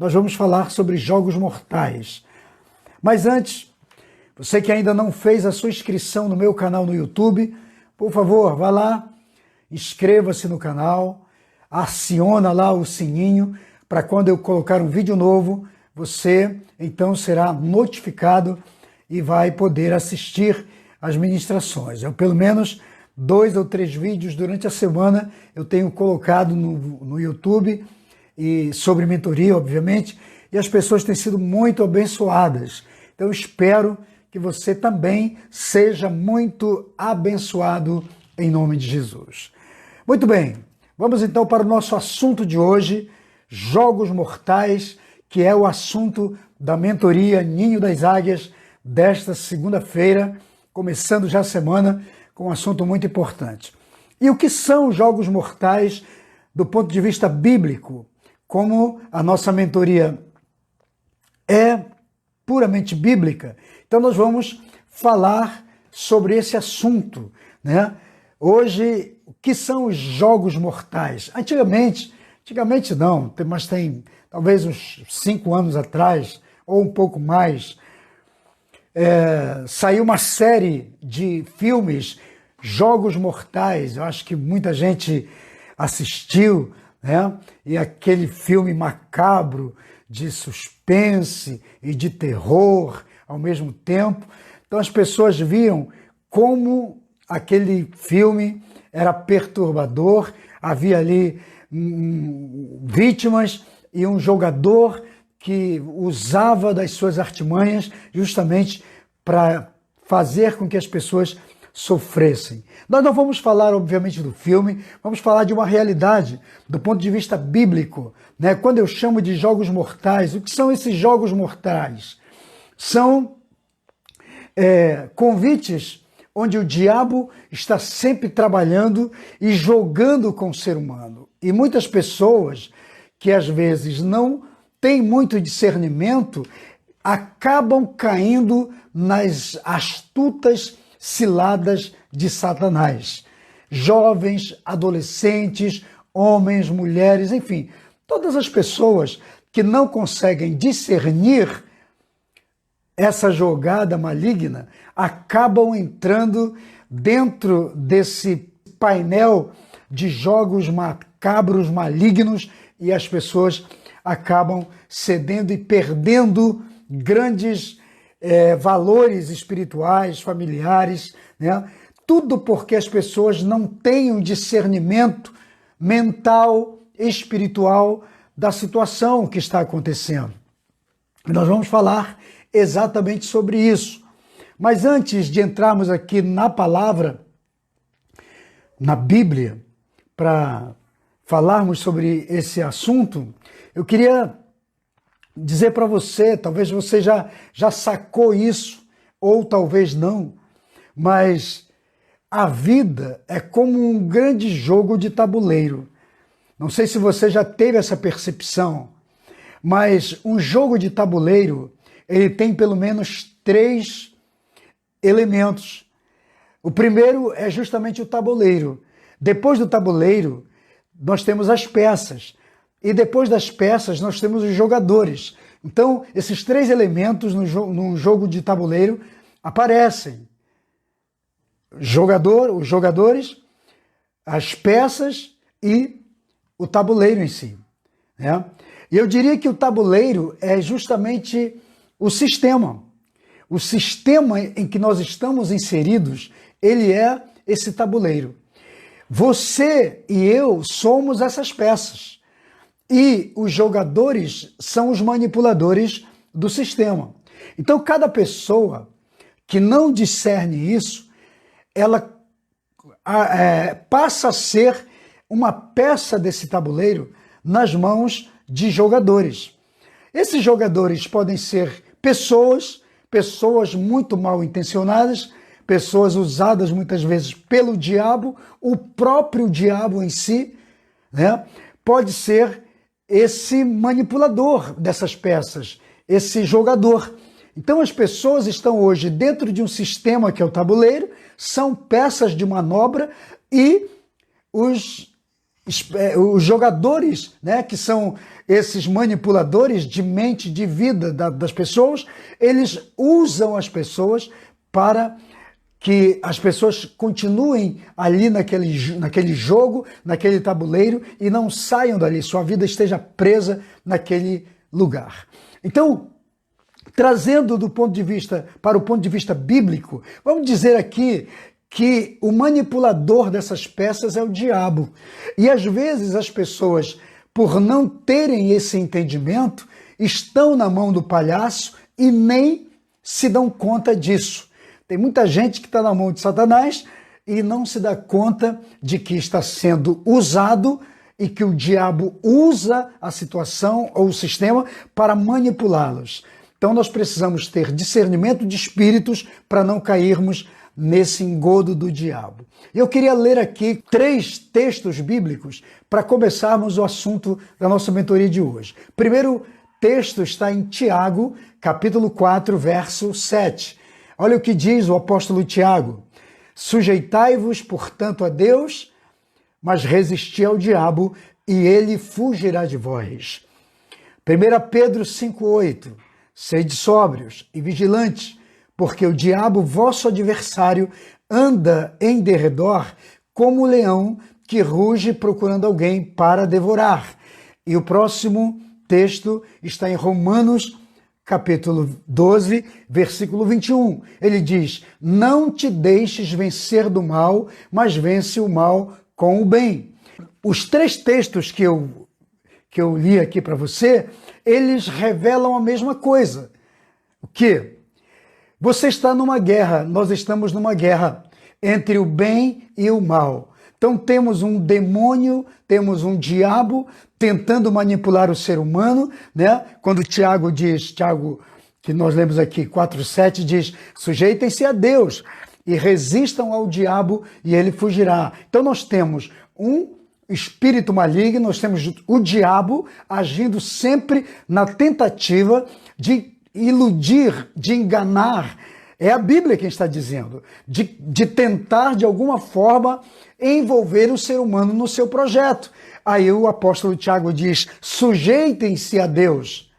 nós vamos falar sobre jogos mortais. Mas antes, você que ainda não fez a sua inscrição no meu canal no YouTube, por favor, vá lá, inscreva-se no canal, aciona lá o sininho para quando eu colocar um vídeo novo, você então será notificado e vai poder assistir às ministrações. Eu, pelo menos 2 ou 3 vídeos durante a semana eu tenho colocado no YouTube e sobre mentoria, obviamente, e as pessoas têm sido muito abençoadas. Então eu espero que você também seja muito abençoado em nome de Jesus. Muito bem, vamos então para o nosso assunto de hoje, jogos mortais, que é o assunto da mentoria Ninho das Águias desta segunda-feira, começando já a semana com um assunto muito importante. E o que são jogos mortais do ponto de vista bíblico? Como a nossa mentoria é puramente bíblica, então nós vamos falar sobre esse assunto, né? Hoje, o que são os jogos mortais? Antigamente não, mas tem talvez uns 5 anos atrás, ou um pouco mais, saiu uma série de filmes, Jogos Mortais, eu acho que muita gente assistiu, né? E aquele filme macabro de suspense e de terror ao mesmo tempo. Então as pessoas viam como aquele filme era perturbador, havia ali vítimas e um jogador que usava das suas artimanhas justamente para fazer com que as pessoas sofressem. Nós não vamos falar, obviamente, do filme, vamos falar de uma realidade do ponto de vista bíblico, né? Quando eu chamo de jogos mortais, o que são esses jogos mortais? São convites onde o diabo está sempre trabalhando e jogando com o ser humano. E muitas pessoas que às vezes não têm muito discernimento acabam caindo nas astutas ciladas de Satanás. Jovens, adolescentes, homens, mulheres, enfim, todas as pessoas que não conseguem discernir essa jogada maligna acabam entrando dentro desse painel de jogos macabros, malignos, e as pessoas acabam cedendo e perdendo grandes valores espirituais, familiares, né? Tudo porque as pessoas não têm um discernimento mental, espiritual da situação que está acontecendo. E nós vamos falar exatamente sobre isso. Mas antes de entrarmos aqui na palavra, na Bíblia, para falarmos sobre esse assunto, eu queria dizer para você, talvez você já sacou isso, ou talvez não, mas a vida é como um grande jogo de tabuleiro. Não sei se você já teve essa percepção, mas um jogo de tabuleiro, ele tem pelo menos 3 elementos. O primeiro é justamente o tabuleiro. Depois do tabuleiro, nós temos as peças. E depois das peças, nós temos os jogadores. Então, esses 3 elementos num jogo de tabuleiro aparecem. Os jogadores, as peças e o tabuleiro em si, né? E eu diria que o tabuleiro é justamente o sistema. O sistema em que nós estamos inseridos, ele é esse tabuleiro. Você e eu somos essas peças. E os jogadores são os manipuladores do sistema. Então, cada pessoa que não discerne isso, ela passa a ser uma peça desse tabuleiro nas mãos de jogadores. Esses jogadores podem ser pessoas muito mal intencionadas, pessoas usadas muitas vezes pelo diabo, o próprio diabo em si, né? Pode ser esse manipulador dessas peças, esse jogador. Então as pessoas estão hoje dentro de um sistema que é o tabuleiro, são peças de manobra e os os jogadores, né, que são esses manipuladores de mente, de vida das pessoas, eles usam as pessoas para que as pessoas continuem ali naquele jogo, naquele tabuleiro e não saiam dali, sua vida esteja presa naquele lugar. Então, trazendo para o ponto de vista bíblico, vamos dizer aqui que o manipulador dessas peças é o diabo. E às vezes as pessoas, por não terem esse entendimento, estão na mão do palhaço e nem se dão conta disso. Tem muita gente que está na mão de Satanás e não se dá conta de que está sendo usado e que o diabo usa a situação ou o sistema para manipulá-los. Então nós precisamos ter discernimento de espíritos para não cairmos nesse engodo do diabo. Eu queria ler aqui 3 textos bíblicos para começarmos o assunto da nossa mentoria de hoje. O primeiro texto está em Tiago, capítulo 4, verso 7. Olha o que diz o apóstolo Tiago: sujeitai-vos, portanto, a Deus, mas resisti ao diabo, e ele fugirá de vós. 1 Pedro 5,8: sede sóbrios e vigilantes, porque o diabo, vosso adversário, anda em derredor como um leão que ruge procurando alguém para devorar. E o próximo texto está em Romanos, capítulo 12, versículo 21. Ele diz: não te deixes vencer do mal, mas vence o mal com o bem. Os 3 textos que eu li aqui para você, eles revelam a mesma coisa. O quê? Você está numa guerra, nós estamos numa guerra entre o bem e o mal. Então temos um demônio, temos um diabo tentando manipular o ser humano, né? Quando Tiago, que nós lemos aqui, 4,7, diz: sujeitem-se a Deus e resistam ao diabo e ele fugirá. Então nós temos um espírito maligno, nós temos o diabo agindo sempre na tentativa de iludir, de enganar. É a Bíblia quem está dizendo, de tentar de alguma forma envolver o ser humano no seu projeto. Aí o apóstolo Tiago diz: sujeitem-se a Deus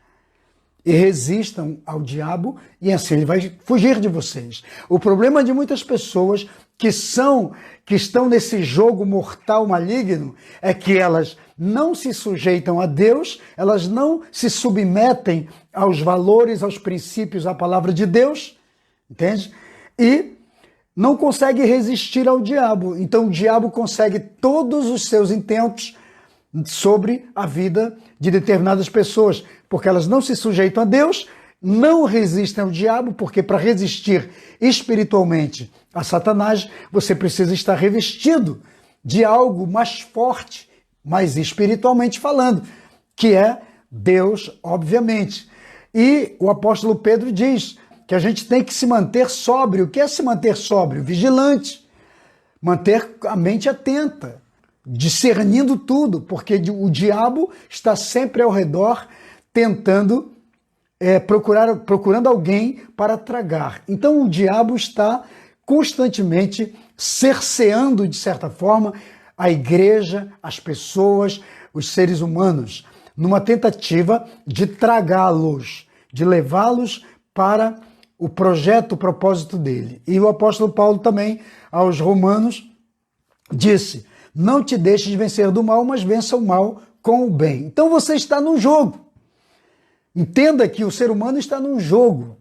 e resistam ao diabo, e assim ele vai fugir de vocês. O problema de muitas pessoas que estão nesse jogo mortal maligno é que elas não se sujeitam a Deus, elas não se submetem aos valores, aos princípios, à palavra de Deus, entende? E não conseguem resistir ao diabo. Então o diabo consegue todos os seus intentos sobre a vida de determinadas pessoas, porque elas não se sujeitam a Deus, não resistem ao diabo, porque para resistir espiritualmente a Satanás, você precisa estar revestido de algo mais forte, mas espiritualmente falando, que é Deus, obviamente. E o apóstolo Pedro diz que a gente tem que se manter sóbrio. O que é se manter sóbrio? Vigilante. Manter a mente atenta, discernindo tudo, porque o diabo está sempre ao redor tentando procurando alguém para tragar. Então o diabo está constantemente cerceando, de certa forma, a igreja, as pessoas, os seres humanos, numa tentativa de tragá-los, de levá-los para o projeto, o propósito dele. E o apóstolo Paulo também, aos Romanos, disse: não te deixes vencer do mal, mas vença o mal com o bem. Então você está num jogo. Entenda que o ser humano está num jogo.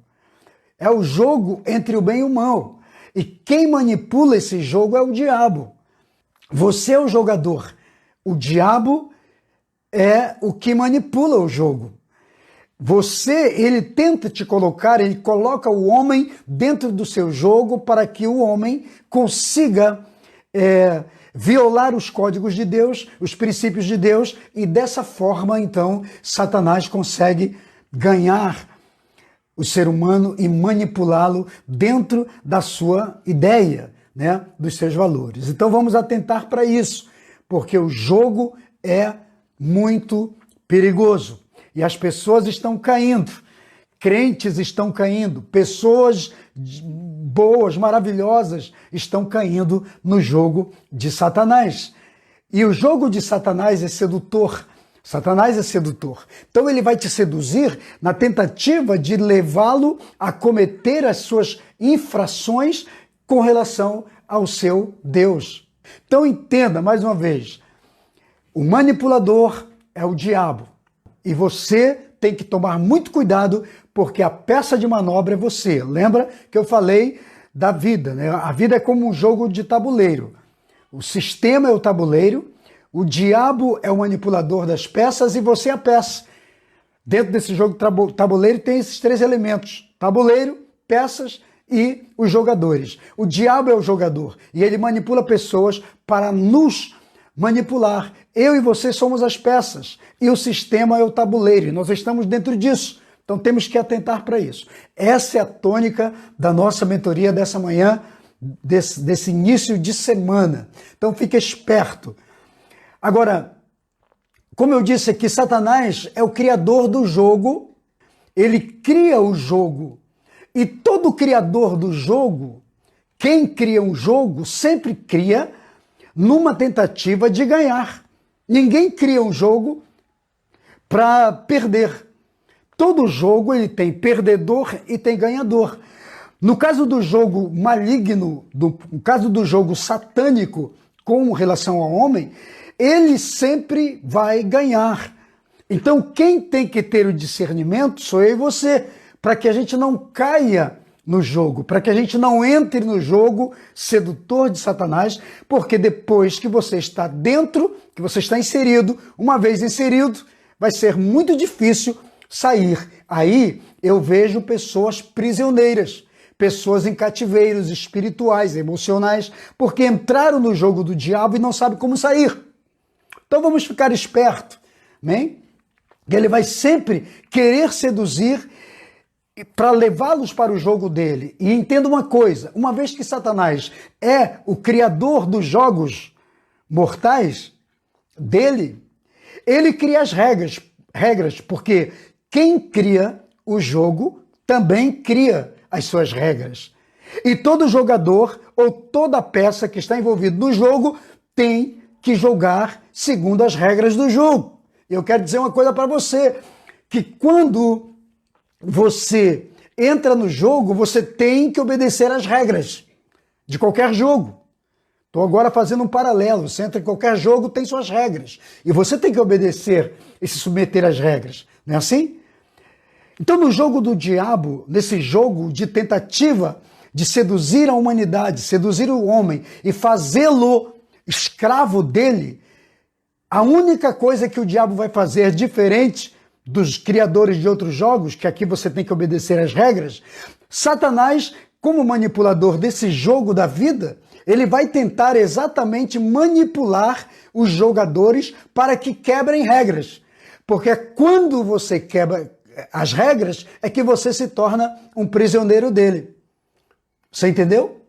É o jogo entre o bem e o mal. E quem manipula esse jogo é o diabo. Você é o jogador. O diabo é o que manipula o jogo. Ele tenta te colocar, ele coloca o homem dentro do seu jogo para que o homem consiga violar os códigos de Deus, os princípios de Deus, e dessa forma, então, Satanás consegue ganhar o ser humano e manipulá-lo dentro da sua ideia, né, dos seus valores. Então vamos atentar para isso, porque o jogo é muito perigoso e as pessoas estão caindo, crentes estão caindo, pessoas boas, maravilhosas estão caindo no jogo de Satanás. E o jogo de Satanás é sedutor. Satanás é sedutor. Então ele vai te seduzir na tentativa de levá-lo a cometer as suas infrações com relação ao seu Deus. Então entenda, mais uma vez, o manipulador é o diabo. E você tem que tomar muito cuidado, porque a peça de manobra é você. Lembra que eu falei da vida, né? A vida é como um jogo de tabuleiro. O sistema é o tabuleiro, o diabo é o manipulador das peças e você é a peça. Dentro desse jogo tabuleiro tem esses três elementos: tabuleiro, peças e os jogadores. O diabo é o jogador e ele manipula pessoas para nos manipular. Eu e você somos as peças e o sistema é o tabuleiro e nós estamos dentro disso. Então temos que atentar para isso. Essa é a tônica da nossa mentoria dessa manhã, desse início de semana. Então fique esperto. Agora, como eu disse aqui, Satanás é o criador do jogo, ele cria o jogo. E todo criador do jogo, quem cria um jogo, sempre cria numa tentativa de ganhar. Ninguém cria um jogo para perder. Todo jogo ele tem perdedor e tem ganhador. No caso do jogo maligno, no caso do jogo satânico com relação ao homem, ele sempre vai ganhar. Então quem tem que ter o discernimento sou eu e você, para que a gente não caia no jogo, para que a gente não entre no jogo sedutor de Satanás, porque depois que você está dentro, que você está inserido, uma vez inserido, vai ser muito difícil sair. Aí eu vejo pessoas prisioneiras, pessoas em cativeiros espirituais, emocionais, porque entraram no jogo do diabo e não sabem como sair. Então vamos ficar esperto, amém? Ele vai sempre querer seduzir para levá-los para o jogo dele. E entenda uma coisa, uma vez que Satanás é o criador dos jogos mortais dele, ele cria as regras, porque quem cria o jogo também cria as suas regras. E todo jogador ou toda peça que está envolvido no jogo tem que jogar segundo as regras do jogo. E eu quero dizer uma coisa para você, que quando você entra no jogo, você tem que obedecer às regras de qualquer jogo. Estou agora fazendo um paralelo. Você entra em qualquer jogo, tem suas regras. E você tem que obedecer e se submeter às regras. Não é assim? Então, no jogo do diabo, nesse jogo de tentativa de seduzir a humanidade, seduzir o homem e fazê-lo escravo dele, a única coisa que o diabo vai fazer diferente dos criadores de outros jogos, que aqui você tem que obedecer às regras, Satanás, como manipulador desse jogo da vida, ele vai tentar exatamente manipular os jogadores para que quebrem regras. Porque quando você quebra as regras, é que você se torna um prisioneiro dele. Você entendeu?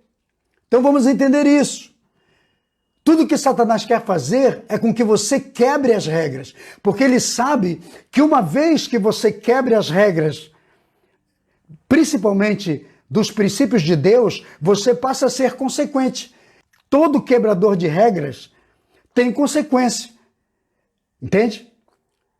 Então vamos entender isso. Tudo que Satanás quer fazer é com que você quebre as regras, porque ele sabe que uma vez que você quebre as regras, principalmente dos princípios de Deus, você passa a ser consequente. Todo quebrador de regras tem consequência. Entende?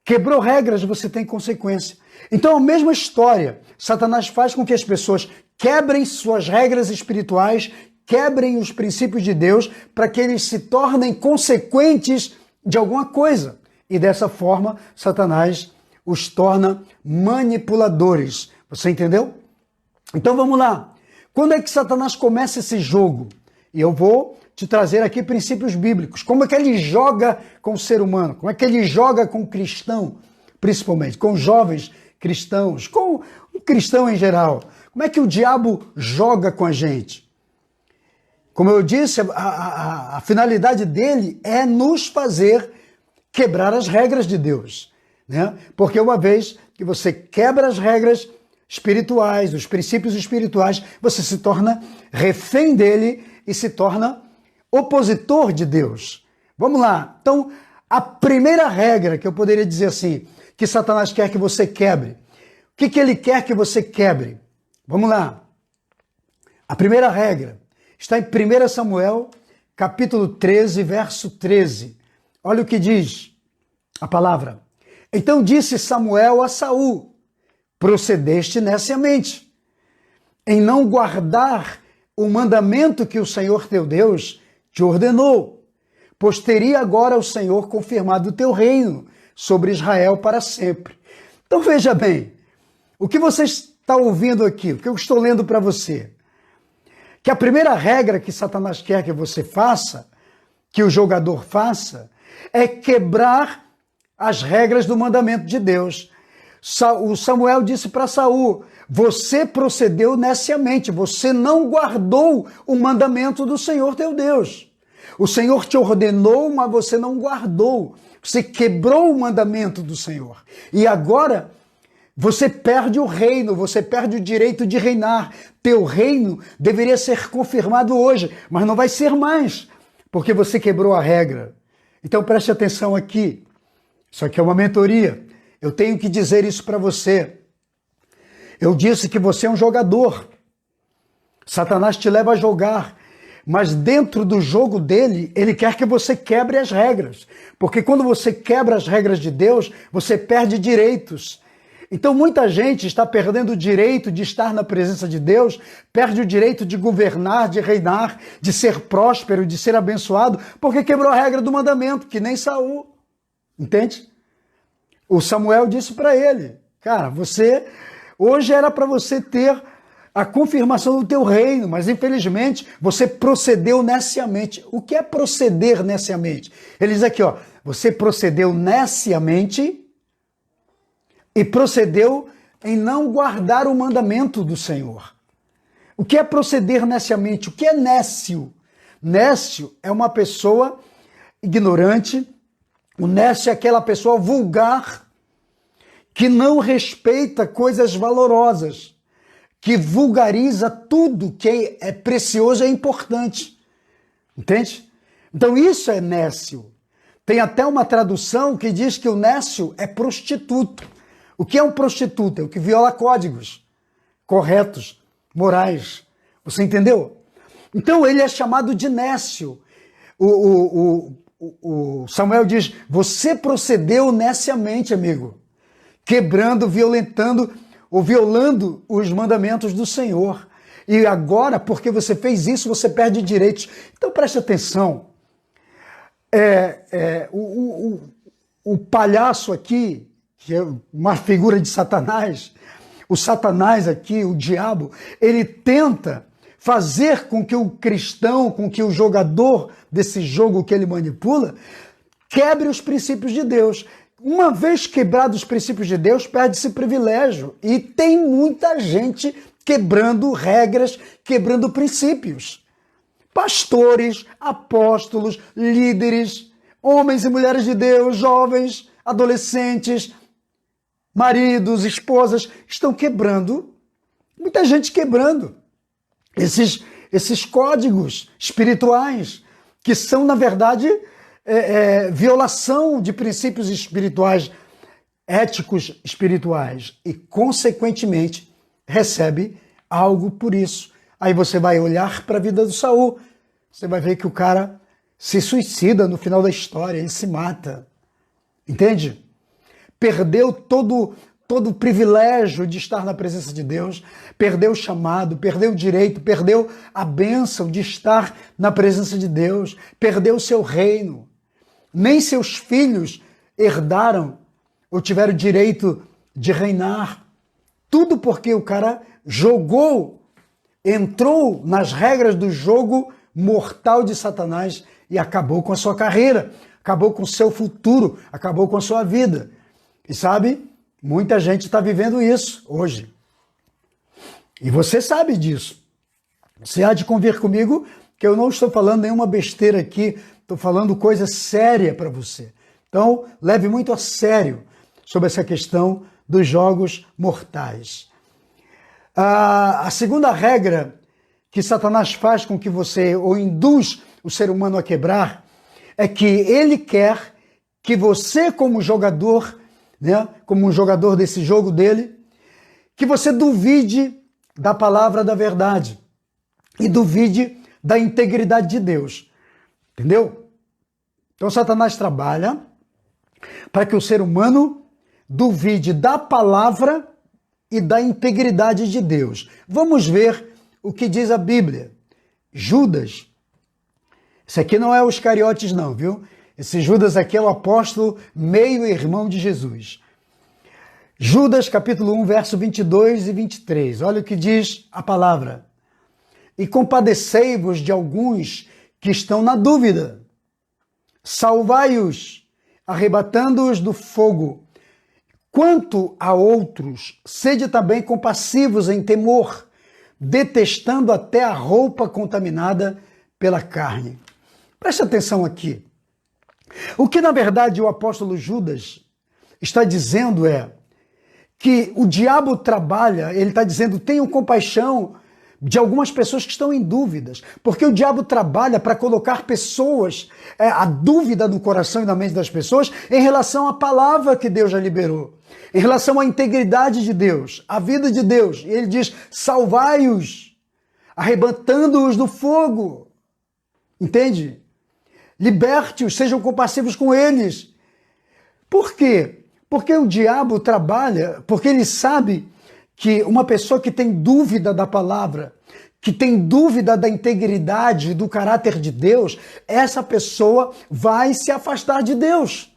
Quebrou regras, você tem consequência. Então a mesma história, Satanás faz com que as pessoas quebrem suas regras espirituais, quebrem os princípios de Deus para que eles se tornem consequentes de alguma coisa. E dessa forma, Satanás os torna manipuladores. Você entendeu? Então vamos lá. Quando é que Satanás começa esse jogo? E eu vou te trazer aqui princípios bíblicos. Como é que ele joga com o ser humano? Como é que ele joga com o cristão, principalmente, com jovens cristãos, com o cristão em geral? Como é que o diabo joga com a gente? Como eu disse, a finalidade dele é nos fazer quebrar as regras de Deus, né? Porque uma vez que você quebra as regras espirituais, os princípios espirituais, você se torna refém dele e se torna opositor de Deus. Vamos lá. Então, a primeira regra que eu poderia dizer assim, que Satanás quer que você quebre. O que ele quer que você quebre? Vamos lá. A primeira regra está em 1 Samuel, capítulo 13, verso 13. Olha o que diz a palavra. Então disse Samuel a Saul: procedeste neciamente, em não guardar o mandamento que o Senhor teu Deus te ordenou, pois teria agora o Senhor confirmado o teu reino sobre Israel para sempre. Então veja bem, o que você está ouvindo aqui, o que eu estou lendo para você, que a primeira regra que Satanás quer que você faça, que o jogador faça, é quebrar as regras do mandamento de Deus. O Samuel disse para Saul: você procedeu neciamente, você não guardou o mandamento do Senhor teu Deus. O Senhor te ordenou, mas você não guardou. Você quebrou o mandamento do Senhor. E agora você perde o reino, você perde o direito de reinar. Teu reino deveria ser confirmado hoje, mas não vai ser mais, porque você quebrou a regra. Então preste atenção aqui. Isso aqui é uma mentoria. Eu tenho que dizer isso para você. Eu disse que você é um jogador. Satanás te leva a jogar. Mas dentro do jogo dele, ele quer que você quebre as regras. Porque quando você quebra as regras de Deus, você perde direitos. Então muita gente está perdendo o direito de estar na presença de Deus, perde o direito de governar, de reinar, de ser próspero, de ser abençoado, porque quebrou a regra do mandamento, que nem Saul. Entende? O Samuel disse para ele: cara, hoje era para você ter a confirmação do teu reino, mas infelizmente você procedeu neciamente. O que é proceder neciamente? Ele diz aqui, ó, você procedeu neciamente e procedeu em não guardar o mandamento do Senhor. O que é proceder neciamente? O que é nécio? Nécio é uma pessoa ignorante. O nécio é aquela pessoa vulgar que não respeita coisas valorosas, que vulgariza tudo que é precioso e é importante. Entende? Então isso é nécio. Tem até uma tradução que diz que o nécio é prostituto. O que é um prostituto? É o que viola códigos corretos, morais. Você entendeu? Então ele é chamado de nécio. O Samuel diz: você procedeu neciamente, amigo, quebrando, violentando ou violando os mandamentos do Senhor. E agora, porque você fez isso, você perde direitos. Então preste atenção. O palhaço aqui, que é uma figura de Satanás, o Satanás aqui, o diabo, ele tenta fazer com que o cristão, com que o jogador desse jogo que ele manipula, quebre os princípios de Deus. Uma vez quebrados os princípios de Deus, perde-se privilégio. E tem muita gente quebrando regras, quebrando princípios. Pastores, apóstolos, líderes, homens e mulheres de Deus, jovens, adolescentes, maridos, esposas, estão quebrando, muita gente quebrando esses códigos espirituais, que são, na verdade, violação de princípios espirituais, éticos espirituais, e, consequentemente, recebe algo por isso. Aí você vai olhar para a vida do Saul, você vai ver que o cara se suicida no final da história, ele se mata. Entende? Perdeu todo o privilégio de estar na presença de Deus, perdeu o chamado, perdeu o direito, perdeu a bênção de estar na presença de Deus, perdeu o seu reino. Nem seus filhos herdaram ou tiveram direito de reinar. Tudo porque o cara entrou nas regras do jogo mortal de Satanás e acabou com a sua carreira, acabou com o seu futuro, acabou com a sua vida. E sabe, muita gente está vivendo isso hoje. E você sabe disso. Você há de convir comigo que eu não estou falando nenhuma besteira aqui, estou falando coisa séria para você. Então, leve muito a sério sobre essa questão dos jogos mortais. A segunda regra que Satanás faz com que você, ou induz o ser humano a quebrar, é que ele quer que você, como jogador, né, como um jogador desse jogo dele, que você duvide da palavra da verdade e duvide da integridade de Deus. Entendeu? Então Satanás trabalha para que o ser humano duvide da palavra e da integridade de Deus. Vamos ver o que diz a Bíblia. Judas, esse aqui não é os Iscariotes não, viu? Esse Judas aqui é o apóstolo meio-irmão de Jesus. Judas, capítulo 1, verso 22 e 23. Olha o que diz a palavra. E compadecei-vos de alguns que estão na dúvida. Salvai-os, arrebatando-os do fogo. Quanto a outros, sede também compassivos em temor, detestando até a roupa contaminada pela carne. Preste atenção aqui. O que, na verdade, o apóstolo Judas está dizendo é que o diabo trabalha, ele está dizendo, tenham compaixão de algumas pessoas que estão em dúvidas, porque o diabo trabalha para colocar pessoas, a dúvida no coração e na mente das pessoas em relação à palavra que Deus já liberou, em relação à integridade de Deus, à vida de Deus. E ele diz, salvai-os, arrebatando-os do fogo. Entende? Liberte-os, sejam compassivos com eles. Por quê? Porque o diabo trabalha, porque ele sabe que uma pessoa que tem dúvida da palavra, que tem dúvida da integridade, do caráter de Deus, essa pessoa vai se afastar de Deus.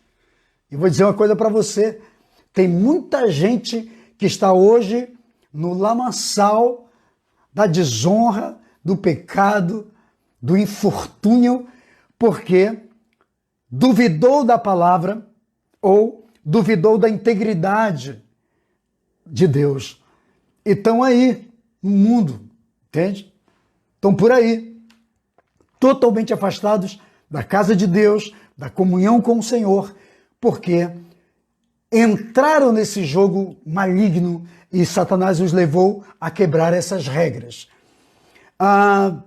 E vou dizer uma coisa para você, tem muita gente que está hoje no lamaçal da desonra, do pecado, do infortúnio, porque duvidou da palavra ou duvidou da integridade de Deus. E estão aí no mundo, entende? Estão por aí, totalmente afastados da casa de Deus, da comunhão com o Senhor, porque entraram nesse jogo maligno e Satanás os levou a quebrar essas regras. A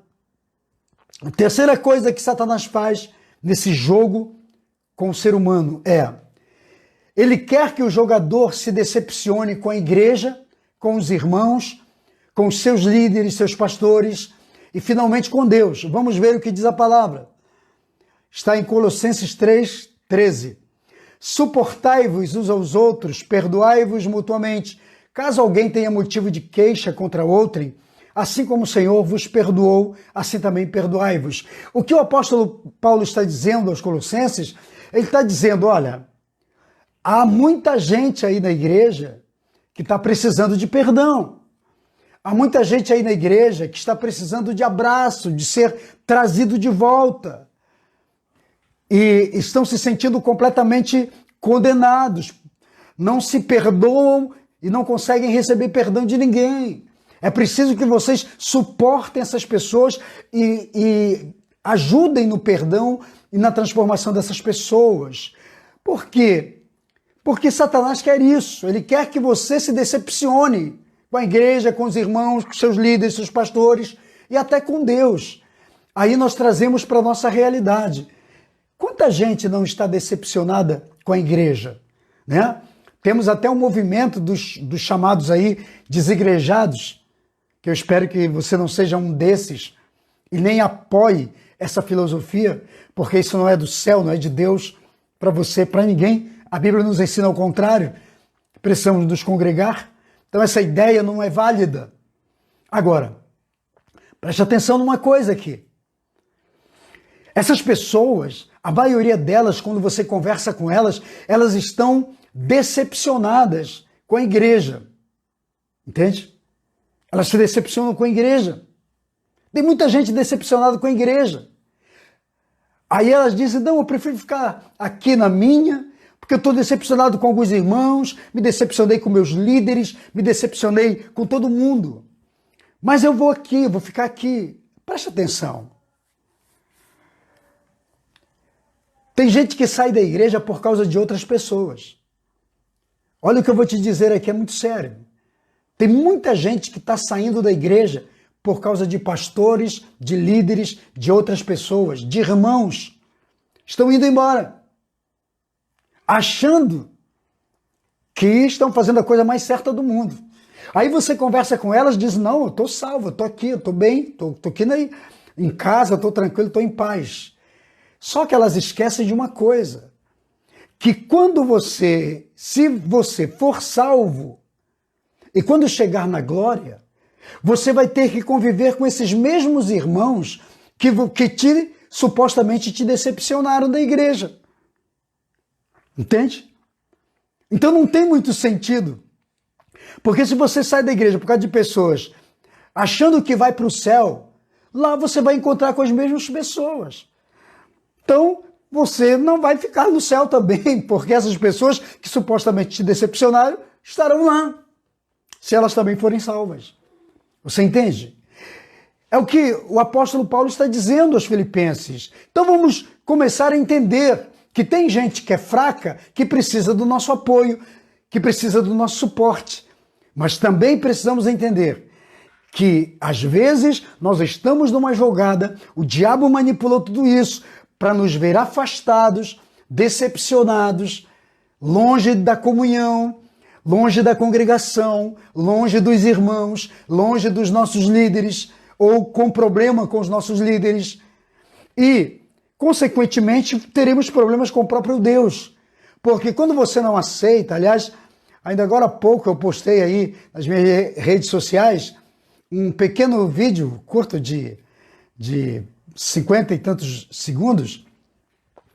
terceira coisa que Satanás faz nesse jogo com o ser humano é, ele quer que o jogador se decepcione com a igreja, com os irmãos, com os seus líderes, seus pastores e finalmente com Deus. Vamos ver o que diz a palavra. Está em Colossenses 3:13. Suportai-vos uns aos outros, perdoai-vos mutuamente, caso alguém tenha motivo de queixa contra outrem, assim como o Senhor vos perdoou, assim também perdoai-vos. O que o apóstolo Paulo está dizendo aos Colossenses, ele está dizendo, olha, há muita gente aí na igreja que está precisando de perdão. Há muita gente aí na igreja que está precisando de abraço, de ser trazido de volta. E estão se sentindo completamente condenados. Não se perdoam e não conseguem receber perdão de ninguém. É preciso que vocês suportem essas pessoas e ajudem no perdão e na transformação dessas pessoas. Por quê? Porque Satanás quer isso. Ele quer que você se decepcione com a igreja, com os irmãos, com seus líderes, seus pastores e até com Deus. Aí nós trazemos para a nossa realidade. Quanta gente não está decepcionada com a igreja, né? Temos até um movimento dos chamados aí desigrejados, que eu espero que você não seja um desses e nem apoie essa filosofia, porque isso não é do céu, não é de Deus para você, para ninguém. A Bíblia nos ensina ao contrário, precisamos nos congregar. Então essa ideia não é válida. Agora, preste atenção numa coisa aqui. Essas pessoas, a maioria delas, quando você conversa com elas, elas estão decepcionadas com a igreja. Entende? Elas se decepcionam com a igreja. Tem muita gente decepcionada com a igreja. Aí elas dizem, não, eu prefiro ficar aqui na minha, porque eu estou decepcionado com alguns irmãos, me decepcionei com meus líderes, me decepcionei com todo mundo. Mas eu vou aqui, vou ficar aqui. Preste atenção. Tem gente que sai da igreja por causa de outras pessoas. Olha o que eu vou te dizer aqui, é muito sério. Tem muita gente que está saindo da igreja por causa de pastores, de líderes, de outras pessoas, de irmãos. Estão indo embora, achando que estão fazendo a coisa mais certa do mundo. Aí você conversa com elas e diz, não, eu estou salvo, eu estou aqui, eu estou bem, estou aqui em casa, estou tranquilo, estou em paz. Só que elas esquecem de uma coisa, que se você for salvo, e quando chegar na glória, você vai ter que conviver com esses mesmos irmãos que supostamente te decepcionaram da igreja. Entende? Então não tem muito sentido. Porque se você sai da igreja por causa de pessoas achando que vai para o céu, lá você vai encontrar com as mesmas pessoas. Então você não vai ficar no céu também, porque essas pessoas que supostamente te decepcionaram estarão lá, se elas também forem salvas. Você entende? É o que o apóstolo Paulo está dizendo aos filipenses. Então vamos começar a entender que tem gente que é fraca, que precisa do nosso apoio, que precisa do nosso suporte. Mas também precisamos entender que, às vezes, nós estamos numa jogada, o diabo manipulou tudo isso para nos ver afastados, decepcionados, longe da comunhão, longe da congregação, longe dos irmãos, longe dos nossos líderes, ou com problema com os nossos líderes. E, consequentemente, teremos problemas com o próprio Deus. Porque quando você não aceita, aliás, ainda agora há pouco eu postei aí nas minhas redes sociais um pequeno vídeo curto de 50 e tantos segundos,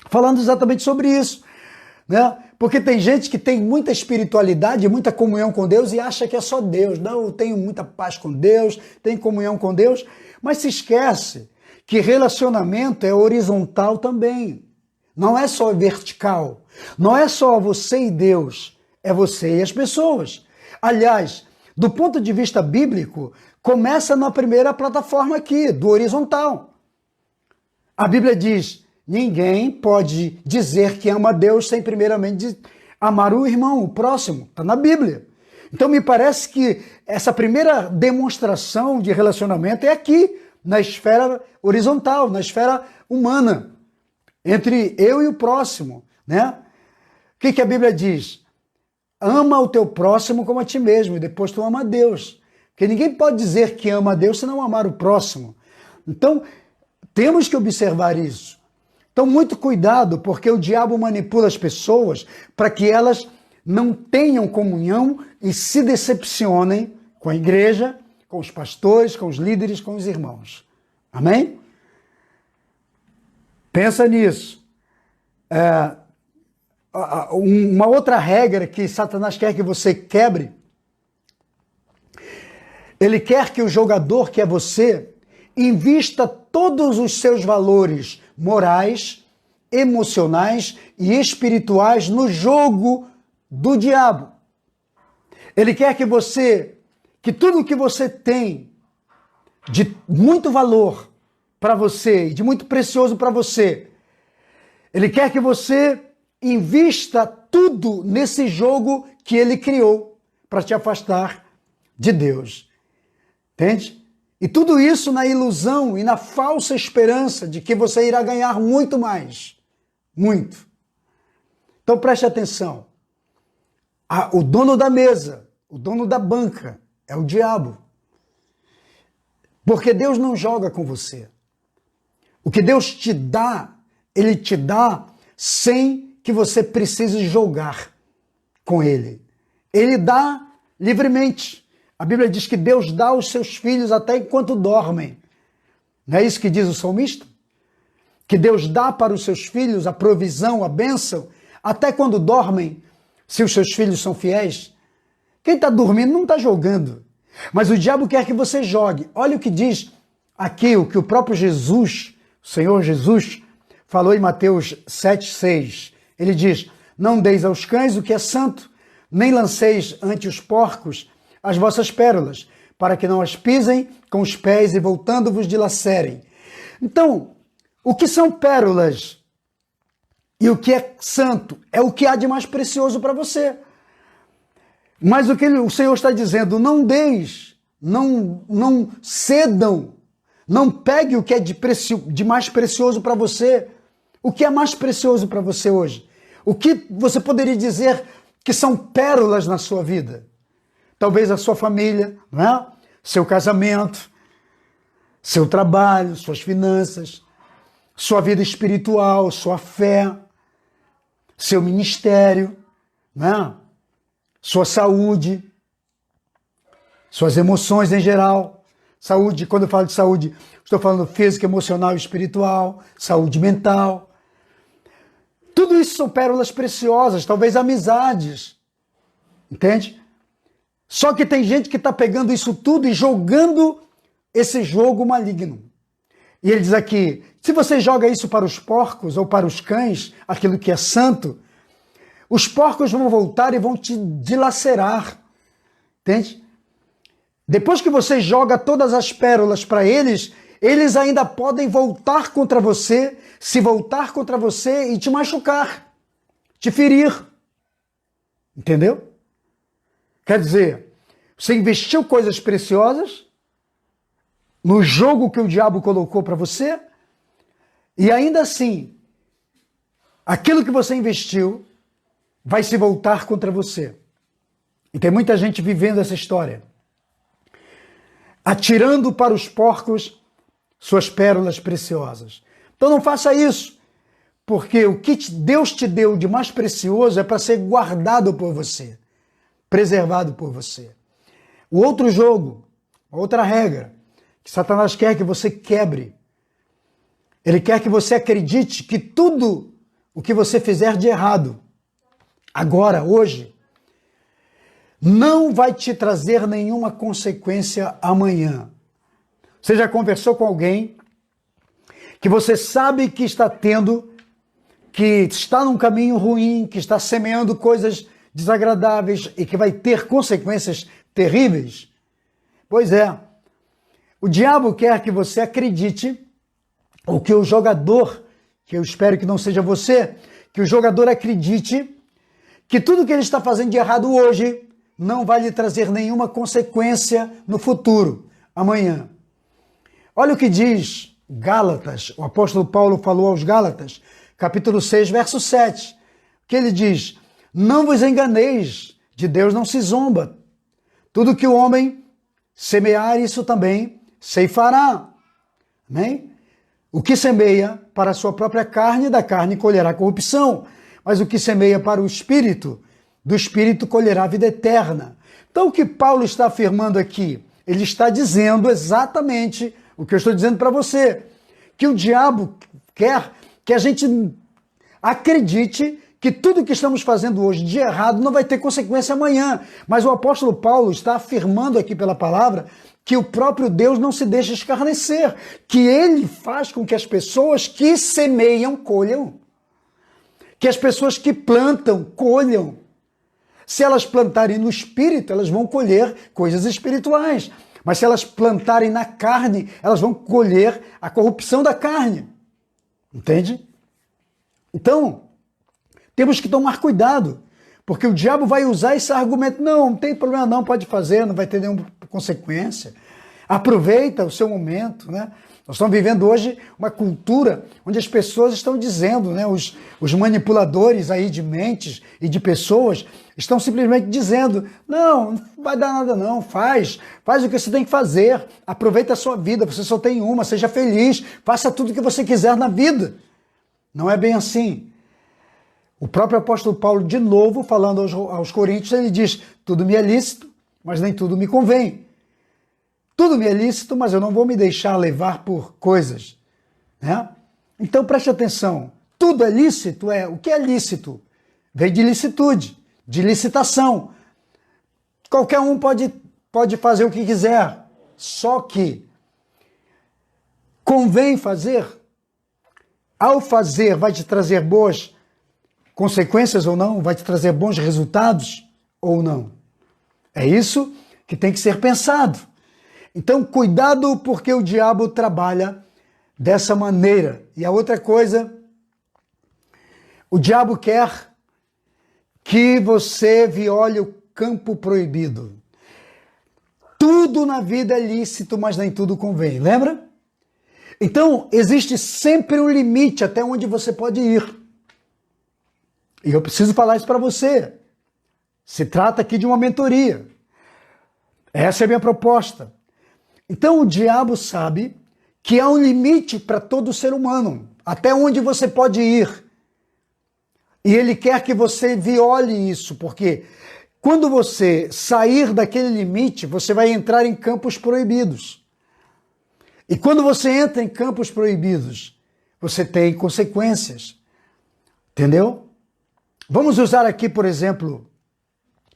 falando exatamente sobre isso, né? Porque tem gente que tem muita espiritualidade, muita comunhão com Deus e acha que é só Deus. Não, eu tenho muita paz com Deus, tenho comunhão com Deus, mas se esquece que relacionamento é horizontal também. Não é só vertical. Não é só você e Deus, é você e as pessoas. Aliás, do ponto de vista bíblico, começa na primeira plataforma aqui, do horizontal. A Bíblia diz: ninguém pode dizer que ama a Deus sem primeiramente amar o irmão, o próximo. Está na Bíblia. Então me parece que essa primeira demonstração de relacionamento é aqui, na esfera horizontal, na esfera humana, entre eu e o próximo, né? O que a Bíblia diz? Ama o teu próximo como a ti mesmo, e depois tu ama a Deus. Porque ninguém pode dizer que ama a Deus se não amar o próximo. Então, temos que observar isso. Então, muito cuidado, porque o diabo manipula as pessoas para que elas não tenham comunhão e se decepcionem com a igreja, com os pastores, com os líderes, com os irmãos. Amém? Pensa nisso. Uma outra regra que Satanás quer que você quebre, ele quer que o jogador, que é você, invista todos os seus valores morais, emocionais e espirituais no jogo do diabo. Ele quer que tudo que você tem de muito valor para você e de muito precioso para você, ele quer que você invista tudo nesse jogo que ele criou para te afastar de Deus. Entende? E tudo isso na ilusão e na falsa esperança de que você irá ganhar muito mais. Muito. Então preste atenção. O dono da mesa, o dono da banca é o diabo. Porque Deus não joga com você. O que Deus te dá, Ele te dá sem que você precise jogar com Ele. Ele dá livremente. A Bíblia diz que Deus dá aos seus filhos até enquanto dormem. Não é isso que diz o salmista? Que Deus dá para os seus filhos a provisão, a bênção, até quando dormem, se os seus filhos são fiéis. Quem está dormindo não está jogando. Mas o diabo quer que você jogue. Olha o que diz aqui, o que o próprio Jesus, o Senhor Jesus, falou em Mateus 7,6. Ele diz: não deis aos cães o que é santo, nem lanceis ante os porcos as vossas pérolas, para que não as pisem com os pés e voltando-vos dilacerem. Então, o que são pérolas e o que é santo é o que há de mais precioso para você. Mas o que o Senhor está dizendo: não deis, não cedam, não pegue o que é de mais precioso para você. O que é mais precioso para você hoje? O que você poderia dizer que são pérolas na sua vida? Talvez a sua família, não é? Seu casamento, seu trabalho, suas finanças. sua vida espiritual, sua fé, seu ministério, né? Sua saúde, suas emoções em geral. Saúde, quando eu falo de saúde, estou falando física, emocional e espiritual, saúde mental. Tudo isso são pérolas preciosas, talvez amizades, entende? Só que tem gente que está pegando isso tudo e jogando esse jogo maligno. E ele diz aqui, se você joga isso para os porcos ou para os cães, aquilo que é santo, os porcos vão voltar e vão te dilacerar, entende? Depois que você joga todas as pérolas para eles, eles ainda podem voltar contra você, se voltar contra você e te machucar, te ferir. Entendeu? Quer dizer, você investiu coisas preciosas no jogo que o diabo colocou para você e ainda assim, aquilo que você investiu vai se voltar contra você. E tem muita gente vivendo essa história, atirando para os porcos suas pérolas preciosas. Então não faça isso, porque o que Deus te deu de mais precioso é para ser guardado por você, preservado por você. O outro jogo, a outra regra, que Satanás quer que você quebre, ele quer que você acredite que tudo o que você fizer de errado, agora, hoje, não vai te trazer nenhuma consequência amanhã. Você já conversou com alguém que você sabe que está num caminho ruim, que está semeando coisas desagradáveis e que vai ter consequências terríveis? Pois é, o diabo quer que você acredite, ou que o jogador, que eu espero que não seja você, que o jogador acredite que tudo que ele está fazendo de errado hoje não vai lhe trazer nenhuma consequência no futuro, amanhã. Olha o que diz Gálatas, o apóstolo Paulo falou aos Gálatas, capítulo 6, verso 7, que ele diz, não vos enganeis, de Deus não se zomba. Tudo que o homem semear, isso também ceifará. Amém? O que semeia para a sua própria carne, da carne colherá corrupção. Mas o que semeia para o Espírito, do Espírito colherá vida eterna. Então o que Paulo está afirmando aqui? Ele está dizendo exatamente o que eu estou dizendo para você, que o diabo quer que a gente acredite que tudo que estamos fazendo hoje de errado não vai ter consequência amanhã. Mas o apóstolo Paulo está afirmando aqui pela palavra que o próprio Deus não se deixa escarnecer, que ele faz com que as pessoas que semeiam colham, que as pessoas que plantam colham. Se elas plantarem no espírito, elas vão colher coisas espirituais. Mas se elas plantarem na carne, elas vão colher a corrupção da carne. Entende? Então, temos que tomar cuidado, porque o diabo vai usar esse argumento. Não tem problema não, pode fazer, não vai ter nenhuma consequência. Aproveita o seu momento, né? Nós estamos vivendo hoje uma cultura onde as pessoas estão dizendo, né? Os manipuladores aí de mentes e de pessoas estão simplesmente dizendo, não vai dar nada não, faz o que você tem que fazer, aproveita a sua vida, você só tem uma, seja feliz, faça tudo o que você quiser na vida. Não é bem assim. O próprio apóstolo Paulo, de novo, falando aos Coríntios, ele diz, tudo me é lícito, mas nem tudo me convém. Tudo me é lícito, mas eu não vou me deixar levar por coisas, né? Então preste atenção, tudo é lícito, o que é lícito? Vem de licitude, de licitação. Qualquer um pode fazer o que quiser, só que convém fazer. Ao fazer, vai te trazer boas consequências ou não? Vai te trazer bons resultados ou não? É isso que tem que ser pensado. Então, cuidado, porque o diabo trabalha dessa maneira. E a outra coisa, o diabo quer que você viole o campo proibido. Tudo na vida é lícito, mas nem tudo convém. Lembra? Então, existe sempre um limite até onde você pode ir. E eu preciso falar isso para você. Se trata aqui de uma mentoria. Essa é a minha proposta. Então o diabo sabe que há um limite para todo ser humano. até onde você pode ir. E ele quer que você viole isso, porque quando você sair daquele limite, você vai entrar em campos proibidos. E quando você entra em campos proibidos, você tem consequências. Entendeu? Vamos usar aqui, por exemplo,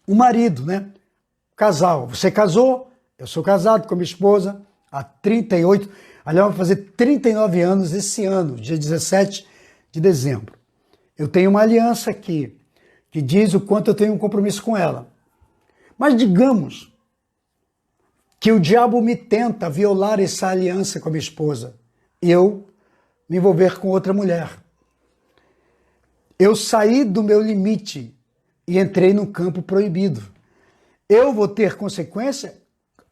o marido, né? Casal. Você casou, eu sou casado com a minha esposa há 38, aliás, vai fazer 39 anos esse ano, dia 17 de dezembro. Eu tenho uma aliança aqui, que diz o quanto eu tenho um compromisso com ela. Mas digamos que o diabo me tenta violar essa aliança com a minha esposa, eu me envolver com outra mulher. Eu saí do meu limite e entrei num campo proibido. Eu vou ter consequência?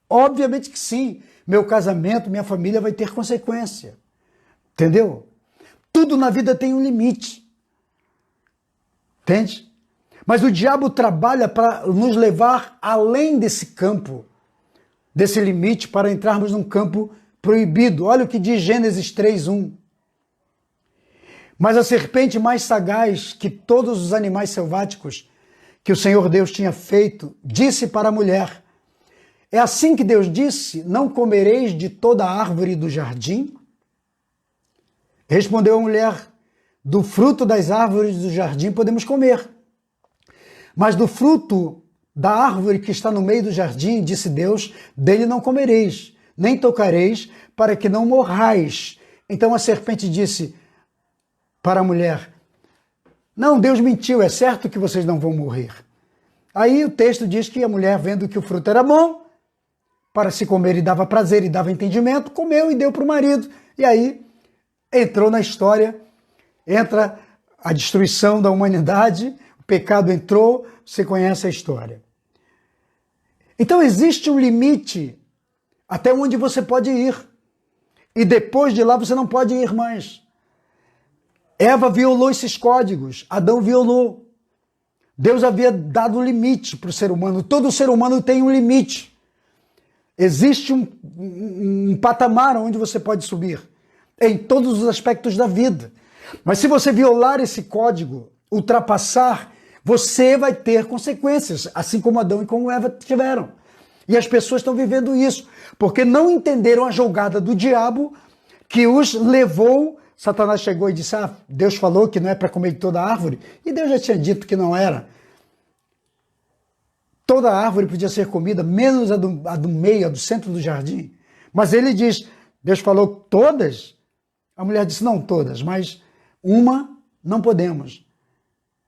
Obviamente que sim. Meu casamento, minha família vai ter consequência. Entendeu? Tudo na vida tem um limite. Entende? Mas o diabo trabalha para nos levar além desse campo, desse limite, para entrarmos num campo proibido. Olha o que diz Gênesis 3:1. Mas a serpente mais sagaz que todos os animais selváticos que o Senhor Deus tinha feito, disse para a mulher: é assim que Deus disse, não comereis de toda a árvore do jardim? Respondeu a mulher: do fruto das árvores do jardim podemos comer. Mas do fruto da árvore que está no meio do jardim, disse Deus, dele não comereis, nem tocareis, para que não morrais. Então a serpente disse para a mulher: não, Deus mentiu, é certo que vocês não vão morrer. Aí o texto diz que a mulher, vendo que o fruto era bom, para se comer e dava prazer e dava entendimento, comeu e deu para o marido. E aí entrou na história, entra a destruição da humanidade, o pecado entrou, você conhece a história. Então existe um limite até onde você pode ir. E depois de lá você não pode ir mais. Eva violou esses códigos, Adão violou. Deus havia dado limite para o ser humano. Todo ser humano tem um limite. Existe um patamar onde você pode subir, em todos os aspectos da vida. Mas se você violar esse código, ultrapassar, você vai ter consequências, assim como Adão e como Eva tiveram. E as pessoas estão vivendo isso, porque não entenderam a jogada do diabo que os levou. Satanás chegou e disse: Deus falou que não é para comer de toda a árvore, e Deus já tinha dito que não era. Toda a árvore podia ser comida, menos a do meio, a do centro do jardim. Mas ele diz: Deus falou todas? A mulher disse: não todas, mas uma não podemos.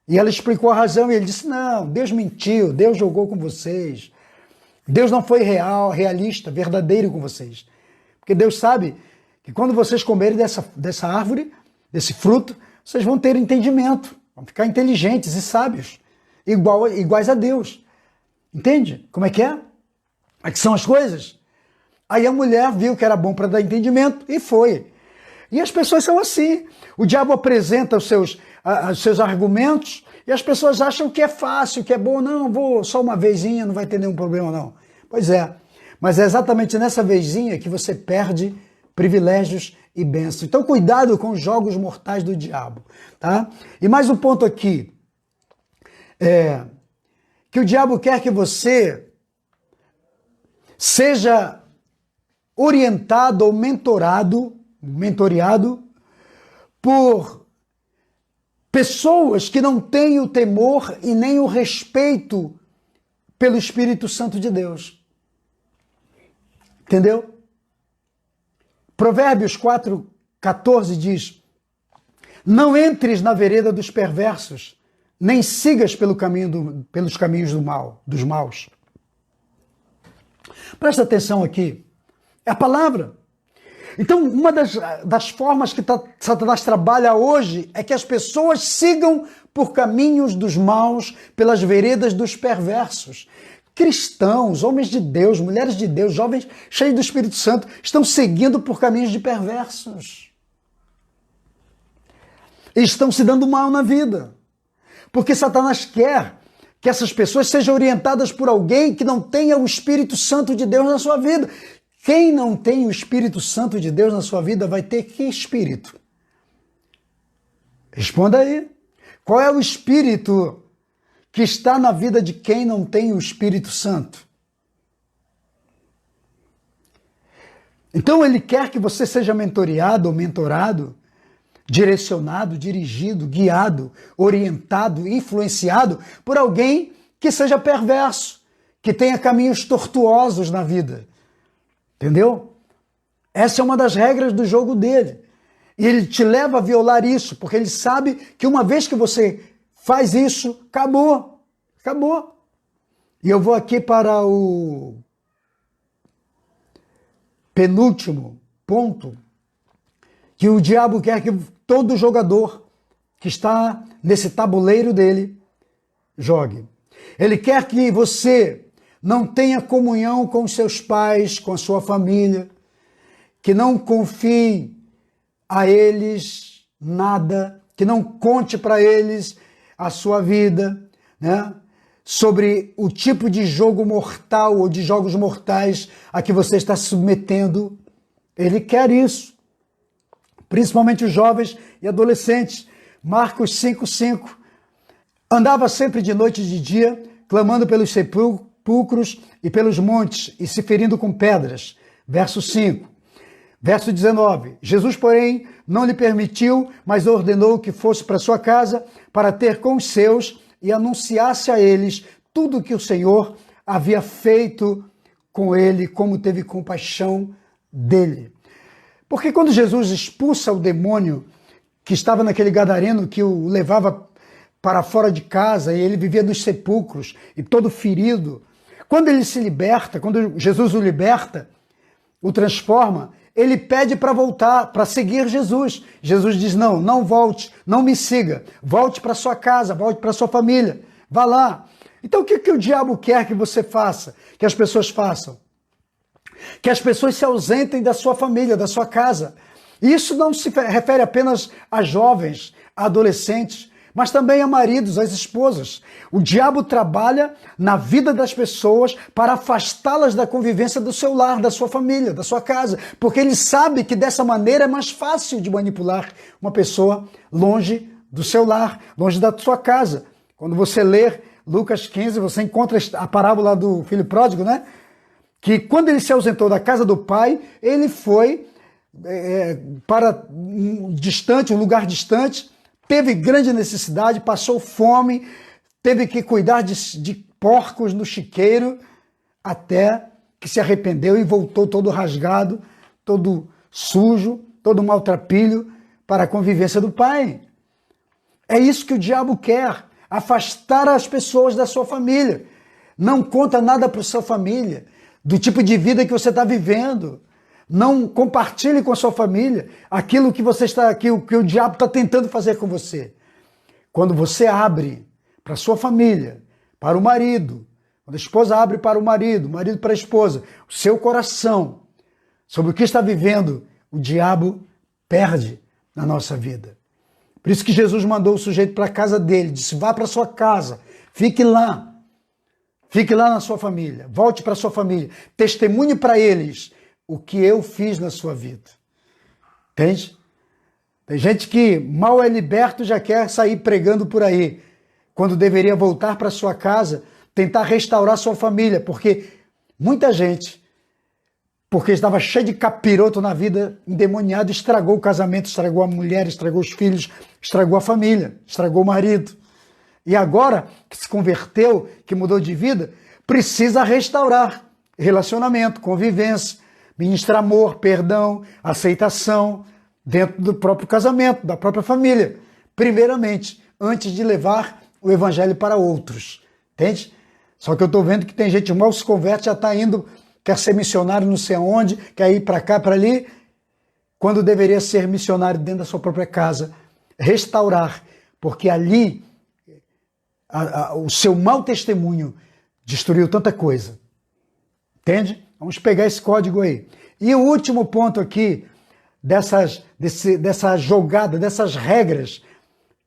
E ela explicou a razão, e ele disse: não, Deus mentiu, Deus jogou com vocês. Deus não foi realista, verdadeiro com vocês. Porque Deus sabe que quando vocês comerem dessa árvore, desse fruto, vocês vão ter entendimento, vão ficar inteligentes e sábios, iguais a Deus. Entende como é que é? É que são as coisas. Aí a mulher viu que era bom para dar entendimento e foi. E as pessoas são assim. O diabo apresenta os seus argumentos e as pessoas acham que é fácil, que é bom. Não, vou só uma vezinha, não vai ter nenhum problema não. Pois é, mas é exatamente nessa vezinha que você perde privilégios e bênçãos. Então cuidado com os jogos mortais do diabo. Tá? E mais um ponto aqui. Que o diabo quer que você seja orientado ou mentoreado por pessoas que não têm o temor e nem o respeito pelo Espírito Santo de Deus. Entendeu? Provérbios 4:14 diz: não entres na vereda dos perversos, nem sigas pelos caminhos dos maus. Presta atenção aqui. É a palavra. Então, uma das formas que Satanás trabalha hoje é que as pessoas sigam por caminhos dos maus, pelas veredas dos perversos. Cristãos, homens de Deus, mulheres de Deus, jovens cheios do Espírito Santo, estão seguindo por caminhos de perversos. E estão se dando mal na vida. Porque Satanás quer que essas pessoas sejam orientadas por alguém que não tenha o Espírito Santo de Deus na sua vida. Quem não tem o Espírito Santo de Deus na sua vida vai ter que espírito? Responda aí. Qual é o espírito que está na vida de quem não tem o Espírito Santo? Então ele quer que você seja mentoreado ou mentorado, direcionado, dirigido, guiado, orientado, influenciado por alguém que seja perverso, que tenha caminhos tortuosos na vida. Entendeu? Essa é uma das regras do jogo dele. E ele te leva a violar isso, porque ele sabe que uma vez que você faz isso, acabou. Acabou. E eu vou aqui para o penúltimo ponto, que o diabo quer que todo jogador que está nesse tabuleiro dele jogue. Ele quer que você não tenha comunhão com seus pais, com a sua família, que não confie a eles nada, que não conte para eles a sua vida, né? Sobre o tipo de jogo mortal ou de jogos mortais a que você está se submetendo. Ele quer isso. Principalmente os jovens e adolescentes. Marcos 5:5. Andava sempre de noite e de dia, clamando pelos sepulcros e pelos montes, e se ferindo com pedras. Verso 5. Verso 19. Jesus, porém, não lhe permitiu, mas ordenou que fosse para sua casa para ter com os seus e anunciasse a eles tudo o que o Senhor havia feito com ele, como teve compaixão dele. Porque quando Jesus expulsa o demônio que estava naquele gadareno, que o levava para fora de casa, e ele vivia nos sepulcros, e todo ferido, quando ele se liberta, quando Jesus o liberta, o transforma, ele pede para voltar, para seguir Jesus. Jesus diz, não, não volte, não me siga, volte para sua casa, volte para sua família, vá lá. Então o que o diabo quer que você faça, que as pessoas façam? Que as pessoas se ausentem da sua família, da sua casa. E isso não se refere apenas a jovens, a adolescentes, mas também a maridos, às esposas. O diabo trabalha na vida das pessoas para afastá-las da convivência do seu lar, da sua família, da sua casa, porque ele sabe que dessa maneira é mais fácil de manipular uma pessoa longe do seu lar, longe da sua casa. Quando você ler Lucas 15, você encontra a parábola do filho pródigo, né? Que quando ele se ausentou da casa do pai, ele foi para um lugar distante, teve grande necessidade, passou fome, teve que cuidar de porcos no chiqueiro, até que se arrependeu e voltou todo rasgado, todo sujo, todo maltrapilho para a convivência do pai. É isso que o diabo quer, afastar as pessoas da sua família. Não conta nada para a sua família, do tipo de vida que você está vivendo. Não compartilhe com a sua família aquilo que que o diabo está tentando fazer com você. Quando você abre para a sua família, para o marido, quando a esposa abre para o marido para a esposa, o seu coração sobre o que está vivendo, o diabo perde na nossa vida. Por isso que Jesus mandou o sujeito para a casa dele, disse, vá para a sua casa, fique lá na sua família, volte para a sua família, testemunhe para eles o que eu fiz na sua vida. Entende? Tem gente que mal é liberto já quer sair pregando por aí, quando deveria voltar para sua casa, tentar restaurar sua família, porque muita gente, porque estava cheio de capiroto na vida, endemoniado, estragou o casamento, estragou a mulher, estragou os filhos, estragou a família, estragou o marido. E agora que se converteu, que mudou de vida, precisa restaurar relacionamento, convivência, ministrar amor, perdão, aceitação dentro do próprio casamento, da própria família. Primeiramente, antes de levar o evangelho para outros. Entende? Só que eu estou vendo que tem gente que mal se converte, já está indo, quer ser missionário não sei aonde, quer ir para cá, para ali, quando deveria ser missionário dentro da sua própria casa. Restaurar, porque ali o seu mau testemunho destruiu tanta coisa. Entende? Vamos pegar esse código aí. E o último ponto aqui, dessa jogada, dessas regras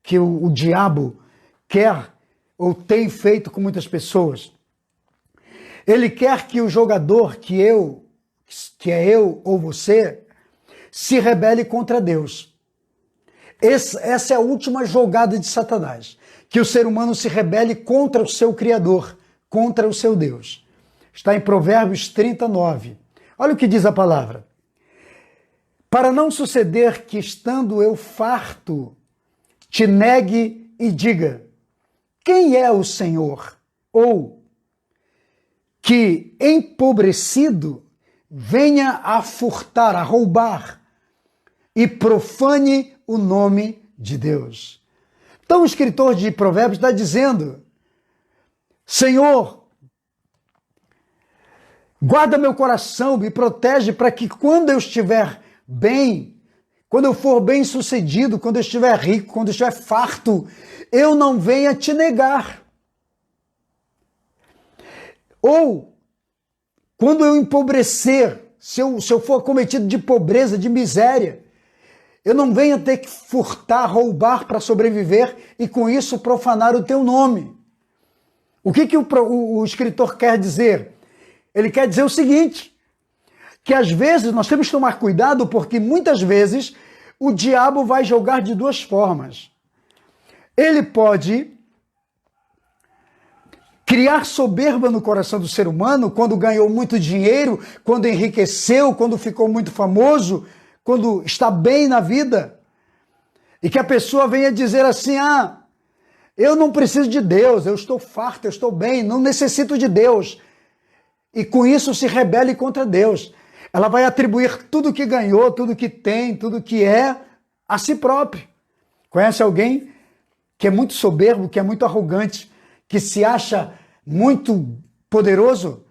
que o diabo quer ou tem feito com muitas pessoas. Ele quer que o jogador, que é eu ou você, se rebele contra Deus. Essa é a última jogada de Satanás, que o ser humano se rebele contra o seu Criador, contra o seu Deus. Está em Provérbios 39. Olha o que diz a palavra. Para não suceder que, estando eu farto, te negue e diga, quem é o Senhor? Ou que, empobrecido, venha a furtar, a roubar, e profane o nome de Deus. Então o escritor de Provérbios está dizendo, Senhor, guarda meu coração, me protege para que quando eu estiver bem, quando eu for bem sucedido, quando eu estiver rico, quando eu estiver farto, eu não venha te negar. Ou, quando eu empobrecer, se eu for acometido de pobreza, de miséria, eu não venha ter que furtar, roubar para sobreviver e com isso profanar o teu nome. O que o escritor quer dizer? Ele quer dizer o seguinte, que às vezes nós temos que tomar cuidado porque muitas vezes o diabo vai jogar de duas formas. Ele pode criar soberba no coração do ser humano quando ganhou muito dinheiro, quando enriqueceu, quando ficou muito famoso, quando está bem na vida. E que a pessoa venha dizer assim, eu não preciso de Deus, eu estou farto, eu estou bem, não necessito de Deus. E com isso se rebele contra Deus. Ela vai atribuir tudo que ganhou, tudo que tem, tudo que é, a si próprio. Conhece alguém que é muito soberbo, que é muito arrogante, que se acha muito poderoso,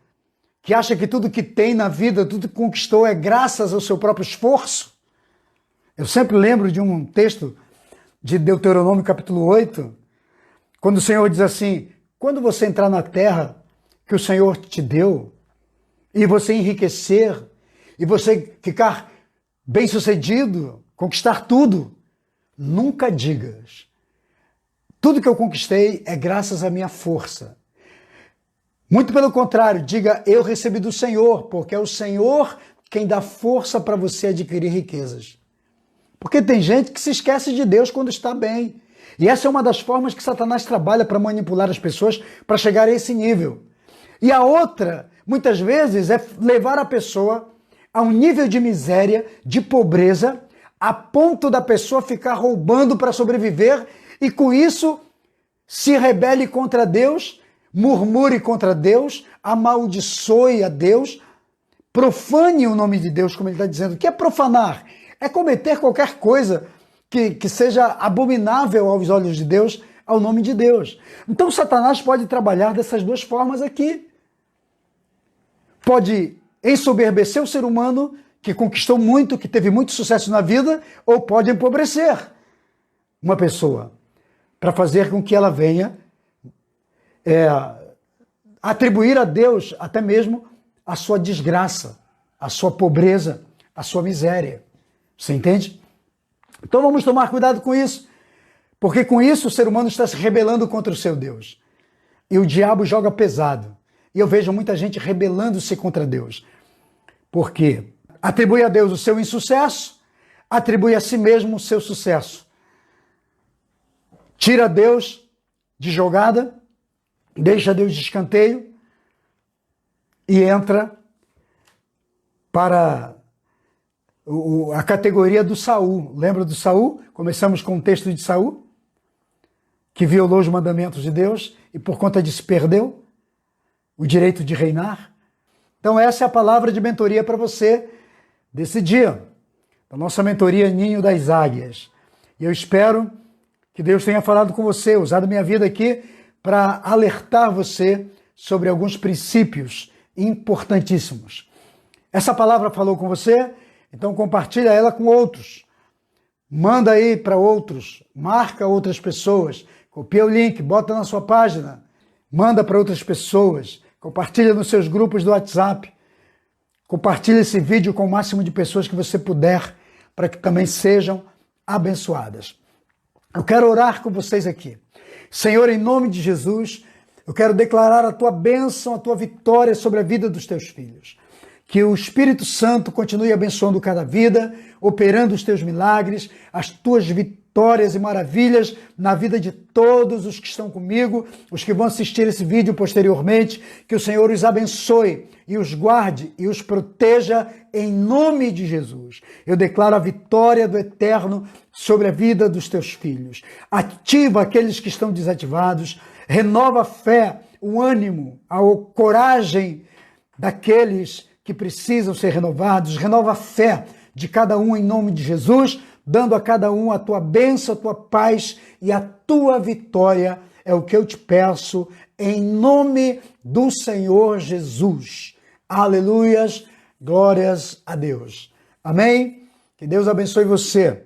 que acha que tudo que tem na vida, tudo que conquistou é graças ao seu próprio esforço? Eu sempre lembro de um texto de Deuteronômio capítulo 8, quando o Senhor diz assim, quando você entrar na terra que o Senhor te deu, e você enriquecer, e você ficar bem-sucedido, conquistar tudo, nunca digas, tudo que eu conquistei é graças à minha força. Muito pelo contrário, diga, eu recebi do Senhor, porque é o Senhor quem dá força para você adquirir riquezas. Porque tem gente que se esquece de Deus quando está bem. E essa é uma das formas que Satanás trabalha para manipular as pessoas para chegar a esse nível. E a outra, muitas vezes, é levar a pessoa a um nível de miséria, de pobreza, a ponto da pessoa ficar roubando para sobreviver e com isso se rebele contra Deus, murmure contra Deus, amaldiçoe a Deus, profane o nome de Deus, como ele está dizendo. O que é profanar? É cometer qualquer coisa que seja abominável aos olhos de Deus, ao nome de Deus. Então Satanás pode trabalhar dessas duas formas aqui. Pode ensoberbecer o ser humano que conquistou muito, que teve muito sucesso na vida, ou pode empobrecer uma pessoa para fazer com que ela venha atribuir a Deus até mesmo a sua desgraça, a sua pobreza, a sua miséria. Você entende? Então vamos tomar cuidado com isso, porque com isso o ser humano está se rebelando contra o seu Deus. E o diabo joga pesado. E eu vejo muita gente rebelando-se contra Deus. Porque atribui a Deus o seu insucesso, atribui a si mesmo o seu sucesso. Tira Deus de jogada, deixa Deus de escanteio e entra para a categoria do Saul. Lembra do Saul? Começamos com o texto de Saul, que violou os mandamentos de Deus e por conta disso perdeu o direito de reinar. Então essa é a palavra de mentoria para você desse dia, da nossa mentoria Ninho das Águias. E eu espero que Deus tenha falado com você, usado minha vida aqui para alertar você sobre alguns princípios importantíssimos. Essa palavra falou com você? Então compartilha ela com outros. Manda aí para outros, marca outras pessoas, copia o link, bota na sua página, manda para outras pessoas, compartilha nos seus grupos do WhatsApp, compartilha esse vídeo com o máximo de pessoas que você puder, para que também sejam abençoadas. Eu quero orar com vocês aqui. Senhor, em nome de Jesus, eu quero declarar a tua bênção, a tua vitória sobre a vida dos teus filhos. Que o Espírito Santo continue abençoando cada vida, operando os teus milagres, as tuas vitórias, vitórias e maravilhas na vida de todos os que estão comigo, os que vão assistir esse vídeo posteriormente, que o Senhor os abençoe e os guarde e os proteja em nome de Jesus. Eu declaro a vitória do Eterno sobre a vida dos teus filhos. Ativa aqueles que estão desativados, renova a fé, o ânimo, a coragem daqueles que precisam ser renovados, renova a fé de cada um em nome de Jesus, dando a cada um a tua bênção, a tua paz e a tua vitória, é o que eu te peço, em nome do Senhor Jesus. Aleluias, glórias a Deus. Amém? Que Deus abençoe você.